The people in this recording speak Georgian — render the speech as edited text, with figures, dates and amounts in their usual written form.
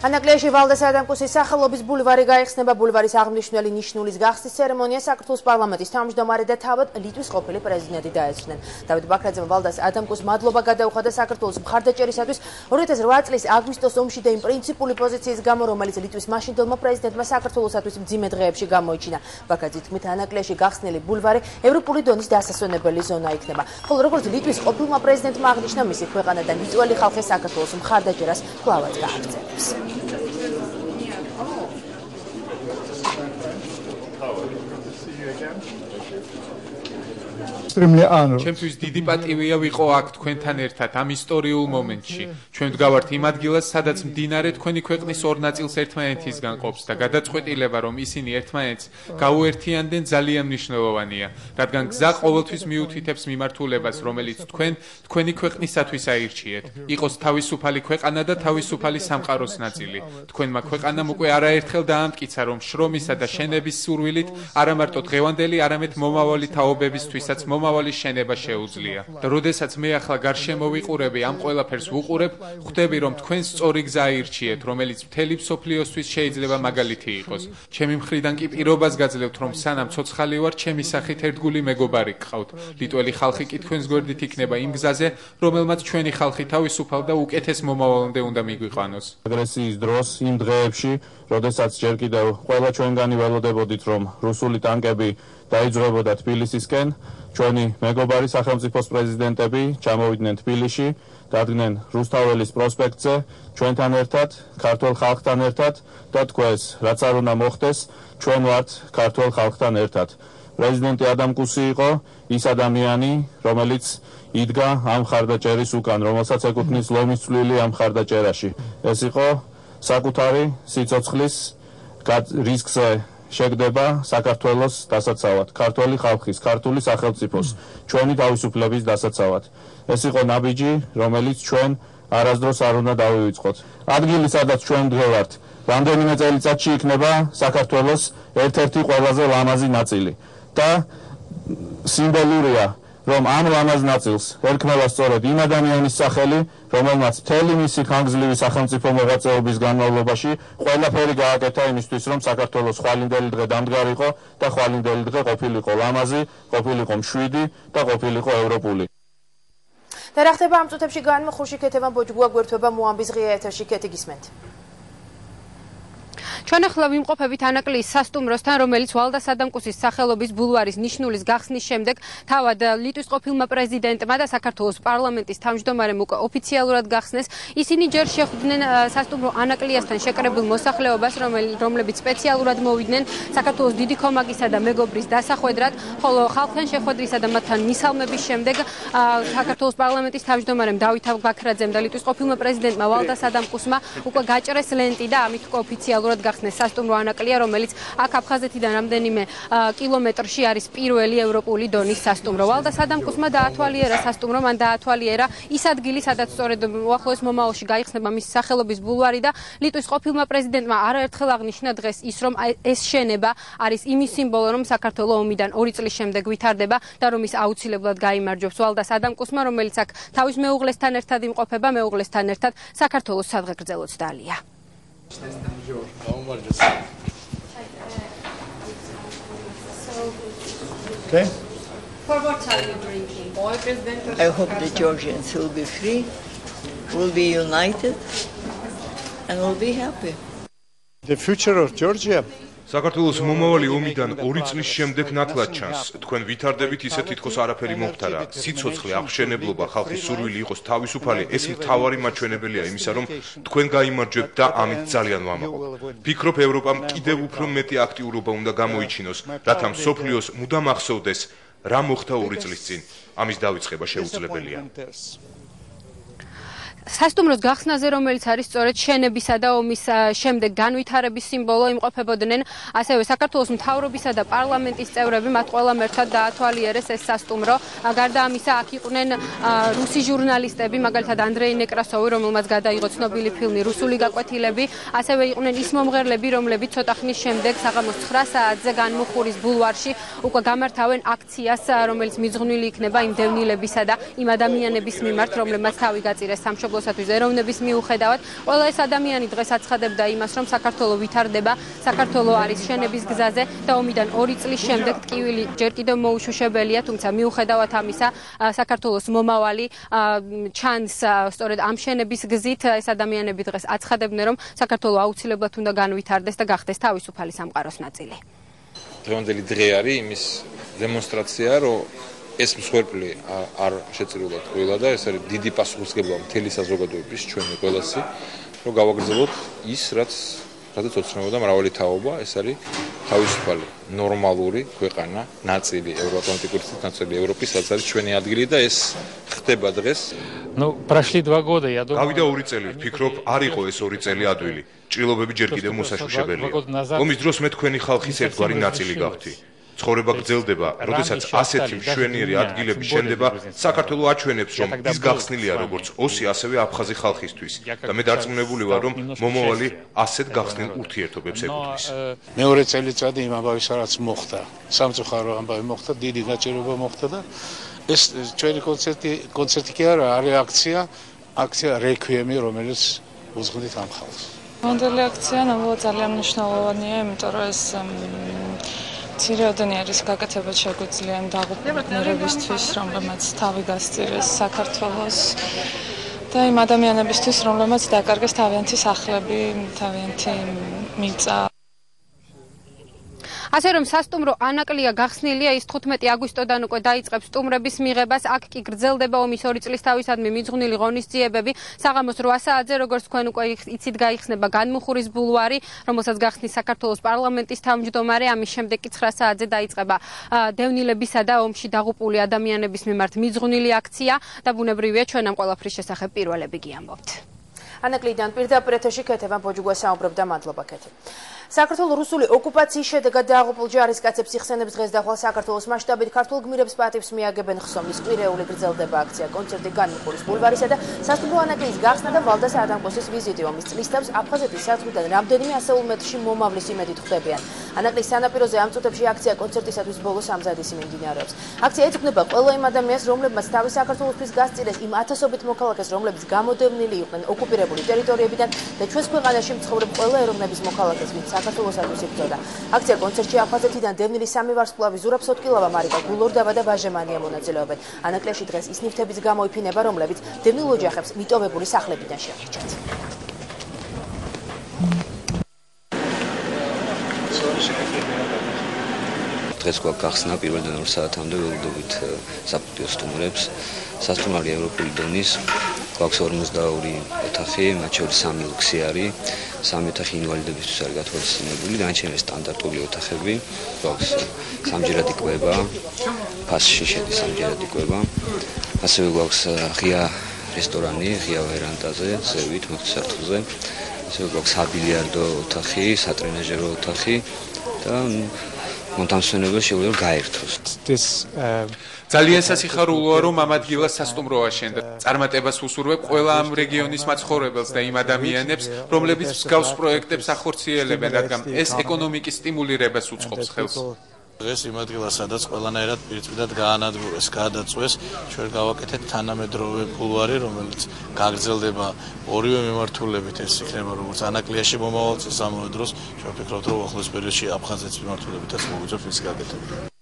ანაკლიაში ვალდას ადამკუსის სახელობის ბულვარი გაიხსნება. ბულვარის აღმნიშვნელი ნიშნულის გახსნის ცერემონია საქართველოს პარლამენტის თავმჯდომარე და თავად ლიტვის ყოფილი პრეზიდენტი დაესწრნენ. დავით ბაქრაძემ ვალდას ადამიანს მადლობა გადაუხადა საქართველოს მხარდაჭერისათვის 2008 წლის აგვისტოს ომში და იმ პრინციპული პოზიციის გამო, რომელიც ლიტვის მაშინდელმა პრეზიდენტმა საქართველოსათვის მძიმე დღეებში გამოიჩინა. ბაქრაძის თქმით, ანაკლიაში გახსნილი ბულვარი ევროპული დონის დასასვენებელი ზონა იქნება. ხოლო როგორც ლიტვის ყოფილმა პრეზიდენტმა აღნიშნა, მისი ქვეყანა და ლიტველი ხალხი საქართველოს მხარდაჭერას კვლავაც გააგრძელებს. ჩემთვის დიდი პატივია ვიყო აქ თქვენთან ერთად ამ ისტორიულ მომენტში. ჩვენ ვდგავართ იმ ადგილას, სადაც მდინარე თქვენი ქვეყნის ორ ნაწილს ერთმანეთისგან ყოფს და გადაწყვეტილება, რომ ისინი ერთმანეთს გაუერთიანდნენ, ძალიან მნიშვნელოვანია, რადგან გზა ყოველთვის მიუთითებს მიმართულებას, რომელიც თქვენი ქვეყნისათვის აირჩიეთ. იყოს თავისუფალი ქვეყანა და თავისუფალი სამყაროს ნაწილი. თქვენმა ქვეყანამ უკვე არაერთხელ დაამტკიცა, რომ შრომისა და შენების სურვილით არა მარტო დღევანდელი, არამედ მომავალი თაობებისთვისაც მომავალი შენება შეუძლია. და როდესაც მე ახლა გარშემო ვიყურები, ამ ყველაფერს ვუყურებ, ხვდები, რომ თქვენ სწორი გზა აირჩიეთ, რომელიც მთელი მსოფლიოსთვის შეიძლება მაგალითი იყოს. ჩემი მხრიდან კი პირობას გაძლევთ, რომ სანამ ცოცხალი ვარ, ჩემი სახით ერთგული მეგობარი გყავთ. ლიტველი ხალხი კი თქვენს გვერდით იქნება იმ გზაზე, რომელმაც ჩვენი ხალხი თავისუფალ და უკეთეს მომავალამდე უნდა მიგვიყვანოს. აგრესიის დროს იმ დღეებში, როდესაც ჯერ კიდევ ყველა ჩვენგანი ველოდებოდით, რომ რუსული ტანკები დაიძღვებოდა თბილისისკენ, ჩვენი მეგობარი სახელმწიფოს პრეზიდენტები ჩამოვიდნენ თბილისში, დადგნენ რუსთაველის პროსპექტზე, ჩვენთან ერთად, ქართველ ხალხთან ერთად და თქვეს, რაც არ უნდა მოხდეს, ჩვენ ვართ ქართველ ხალხთან ერთად. პრეზიდენტი ადამკუსი იყო ის ადამიანი, რომელიც იდგა ამ მხარდაჭერის უკან, რომელსაც ეკუთვნის ლომის წვლილი ამ მხარდაჭერაში. ეს იყო საკუთარი სიცოცხლის რისკზე შეგდება საქართველოს დასაცავად, ქართველი ხალხის, ქართული სახელმწიფოს, ჩვენი თავისუფლების დასაცავად. ეს იყო ნაბიჯი, რომელიც ჩვენ არასდროს არ უნდა დავივიწყოთ. ადგილი, სადაც ჩვენ მდგევართ, რამდენიმე წელიწადში იქნება საქართველოს ერთ-ერთი ყველაზე ლამაზი ნაწილი და სიმბოლურია, რომ ამ ლამაზ ნაწილს ერქმევა სწორედ იმ ადამიანის სახელი, რომელმაც მთელი მისი ხანგრძლივი სახელმწიფო მოღვაწეობის განმავლობაში ყველაფერი გააკეთა იმისთვის, რომ საქართველოს ხვალინდელი დღე დამდგარიყო და ხვალინდელი დღე ყოფილიყო ლამაზი, ყოფილიყო მშვიდი და ყოფილიყო ევროპული. და რა ხდება ამ წუთებში განმხურში ქეთევან ბოჯგუა გვერდთვება მოამბის ღია ეთერში. ქეთი გისმენთ. ჩვენ ახლა ვიმყოფებით ანაკლიის სასტუმროსთან, რომელიც ვალდას ადამკუსის სახელობის ბულვარის ნიშნულის გახსნის შემდეგ თავად ლიტვის ყოფილმა პრეზიდენტმა და საქართველოს პარლამენტის თავმჯდომარემ უკვე ოფიციალურად გახსნეს. ისინი ჯერ შეხვდნენ სასტუმრო ანაკლიასთან შეკრებილ მოსახლეობას, რომლებიც სპეციალურად მოვიდნენ საქართველოს დიდი ქომაგისა და მეგობრის დასახვედრად, ხოლო ხალხთან შეხვედრისა და მათთან მისალმების შემდეგ საქართველოს პარლამენტის თავმჯდომარემ დავით ბაქრაძემ და ლიტვის ყოფილმა პრეზიდენტმა ვალდას ადამკუსმა უკვე გაჭრეს ლენტი და ამით უკვე ოფიციალურად გახსნეს სასტუმრო ანაკლია, რომელიც აქ აფხაზეთიდან რამდენიმე კილომეტრში არის პირველი ევროპული დონის სასტუმრო. ვალდას ადამკუსმა დაათვალიერა სასტუმრო, მან დაათვალიერა ის ადგილი, სადაც სწორედ უახლოეს მომავალში გაიხსნება მისი სახელობის ბულვარი და ლიტვის ყოფილმა პრეზიდენტმა არაერთხელ აღნიშნა დღეს ის, რომ ეს შენება არის იმის სიმბოლო, რომ საქართველო ომიდან 2 წლის შემდეგ ვითარდება და რომ ის აუცილებლად გაიმარჯვებს. ვალდას ადამკუსმა, რომელიც აქ თავის მეუღლესთან ერთად იმყოფება, მეუღლესთან ერთად საქართველოს სადღეგრძელოც დალია. Okay. For what are you drinking? I hope the Georgians will be free, will be united, and will be happy. The future of Georgia. საქართველოს მომავალი ომიდან 2 წლის შემდეგ ნათლად ჩანს. თქვენ ვითარდებით ისე თითქოს არაფერი მომხდარა. სიცოცხლე, აღშენებლობა, ხალხის სურვილი იყოს თავისუფალი, ეს მთავარი მაჩვენებელია იმისა, რომ თქვენ გაიმარჯვებთ და ამით ძალიან ვამაყობ. ფიქრობ, ევროპამ კიდევ უფრო მეტი აქტიურობა უნდა გამოიჩინოს, რათა მსოფლიოს მუდამ ახსოვდეს, რა მოხდა 2 წლის წინ. ამის დავიწყება შეუძლებელია. სასტუმროს გახსნაზე, რომელიც არის სწორედ შენებისა და ომის შემდეგ განვითარების სიმბოლო, იმყოფებოდნენ ასევე საქართველოს მთავრობისა და პარლამენტის წევრები, მათ ყველამ ერთად დაათვალიერეს ეს სასტუმრო. გარდა ამისა, აქ იყვნენ რუსი ჟურნალისტები, მაგალითად ანდრეი ნეკრასოვი, რომელმაც გადაიღო ცნობილი ფილმი რუსული გაკვეთილები, ასევე იყვნენ ის მომღერლები, რომლებიც ცოტა ხნის შემდეგ საღამოს 9 საათზე განმუხურის ბულვარში უკვე გამართავენ აქციას, რომელიც მიძღვნილი იქნება იმ დევნილებისა და იმ ადამიანების მიმართ, რომლებმაც თავი გაწირეს სამშობლოში სასარგებლოსათვის ეროვნების მიუხედავად, ყველა ეს ადამიანი დღეს აცხადებდა იმას, რომ საქართველო ვითარდება, საქართველო არის შენების გზაზე და ომიდან 2 წლის შემდეგ ტკივილი ჯერ კიდევ მოუშვებელია, თუმცა მიუხედავად ამისა, საქართველოს მომავალი ჩანს სწორედ ამ შენების გზით. ეს ადამიანები დღეს აცხადებდნენ, რომ საქართველო აუცილებლად უნდა განვითარდეს და გახდეს თავისუფალი სამყაროს ნაწილი. დღევანდელი დღე არის იმის დემონსტრაცია, რომ ეს მსხვერპლი არ შეწირულად ყვილა და ეს არის დიდი პასუხისმგებლობა მთელი საზოგადოების ჩვენი ყველასი, რომ გავაგრძელოთ ის, რადგან ოცნებობდა მრავალი თაობა, ეს არის თავისუფალი, ნორმალური ქვეყანა, ნაწილი ევროატლანტიკური ნაწილი ევროპის, რაც არის ჩვენი ადგილი და ეს ხდება დღეს. Прошли 2 года, я думаю. გავიდა 2 წელი, ვფიქრობ, არ იყო ეს 2 წელი ადვილი. ჭრილობები ჯერ კიდევ მოსაშუშებელია. ომის დროს მე თქვენი ხალხის ერთგვარი ნაწილი გავხდი. ცხოვრება გრძელდება, როდესაც ასეთი მშვენიერი ადგილები შენდება, საქართველო აჩვენებს, რომ ის გახსნილია როგორც ოსი, ასევე აფხაზი ხალხისთვის და მე დარწმუნებული ვარ, რომ მომავალი ასეთ გახსნილ ურთიერთობებს ეკუთვნის. მეორე წელიწადი იმ ამბავისა, რაც მოხდა, სამწუხარო ამბავი მოხდა, დიდი გაჭირვება მოხდა და ეს ჩვენი კონცერტი კი არა, აქცია რეკვიემი, რომელიც უძღვნით ამ ხალხს. მოდელი აქცია ნამდვილად ძალიან მნიშვნელოვანია, იმიტომ რომ ეს ცირეოდენი არის გაკეთებად შეგვიძლია იმ დაღუპულებისთვის, რომლებმაც თავი გასწირეს საქართველოს და იმ ადამიანებისთვის, რომლებმაც დაკარგეს თავიანთი სახლები, თავიანთი მიწა. ასე რომ სასტუმრო ანაკლია გახსნილია, ის 15 აგვისტოდან უკვე დაიწყებს სტუმრების მიღებას, აქ კი გრძელდება ომის 2 წლის თავისადმი მიძღვნილი ღონისძიებები. საღამოს 8 საათზე, როგორც თქვენ უკვე იცით, გაიხსნება განმუხურის ბულვარი, რომელსაც გახსნის საქართველოს პარლამენტის თავმჯდომარე, ამის შემდეგ კი 9 საათზე დაიწყება დევნილებისა და ომში დაღუპული ადამიანების მიმართ მიძღვნილი აქცია და ბუნებრივია ჩვენ ამ ყველაფრის შესახებ პირველები გიამბობთ. ანაკლიდან პირდაპირ ეთერში ქეთევან ბოჯუგვა საუბრობდა, მადლობა ქეთე. საქართველოს რუსული ოკუპაციის შედეგად დაღუპულ ჯარისკაცებს იხსენებს დღეს და ხვალ საქართველოს მასშტაბით ქართულ გმირებს პატივს მიაგებენ ხსოვნის კვირეული გრძელდება აქცია კონცერტი განმუხურის ბულვარისა და სასტუმრო ანაკლის გახსნა და ვალდას ადამკოსის ვიზიტი ომის წლისთავს აფხაზეთის საზღვრიდან რამდენიმე ასეულ მეტრში მომავლის იმედით ხვდებიან. ანაკლის სანაპიროზე ამ წუთებში აქცია კონცერტისათვის ბოლო სამზადისი მიმდინარეობს. აქცია ეძღვნება ყველა იმ ადამიანს, რომლებმაც თავი საქართველოსთვის გასწირეს, იმ ათასობით მოქალაქეს, რომლებიც გამოდევნილი იყვნენ ოკუპირებული ტერიტორიებიდან და ჩვენს ქვეყანაში მცხოვრებ ყველა ეროვნების მოქალაქეს, ვინც საქართველოსთვის იბრძოდა. აქცია კონცერტში აფხაზეთიდან დევნილი 3 ვარსკვლავი ზურაბ სოტკილავა, მარიკა გულორდავა და ვაჟემანია მონაწილეობენ. ანაკლიაში დღეს ის ნივთებიც გამოიფინება, რომლებიც დევნილ ოჯახებს მიტოვებული სახლებიდან შეაღწიათ. დღეს გვახსნა პირველიდან 2 საათამდე ველოდებით საპატიო სტუმრებს. სასტუმროა ევროპული დონის, გვაქვს 52 ოთახი, მათ შორის 3 ლუქსი არის, 3 ოთახი ინვალიდებისთვის არის გათვალისწინებული, დანარჩენი სტანდარტული ოთახები, გვაქვს სამჯერადი იკვება, ფასში შედის სამჯერადი იკვება, ასევე გვაქვს ღია რესტორანი, ღია ვერანდაზე, ზევით, მოხსართულზე, ასევე გვაქვს საბილიარდო ოთახი, სატრენაჟერო ოთახი და მონტანსვენება შეუძლია გაერთოს. ძალიან სასიხარულოა, რომ ამ ადგილას სასტუმრო აშენდა. წარმატებას უსურვებ ყველა ამ რეგიონის მაცხოვრებელს და იმ ადამიანებს, რომლებიც მსგავს პროექტებს ახორციელებენ, რადგან ეს ეკონომიკის სტიმულირებას უწყობს ხელს. დღეს იმ ადგილას, სადაც ყველანაირად პირწილად გაანადგურეს, გადაწვეს, ჩვენ გავაკეთეთ თანამედროვე ბულვარი, რომელიც გაგრძელდება ორივე მიმართულებით, ეს იქნება როგორც ანაკლიაში მომავალ წელს ამავე დროს, ჩვენ ვფიქრობთ, რომ ახლოს პერიოდში აფხაზეთის მიმართულებითაც მოგვიწევს მისი გაკეთება.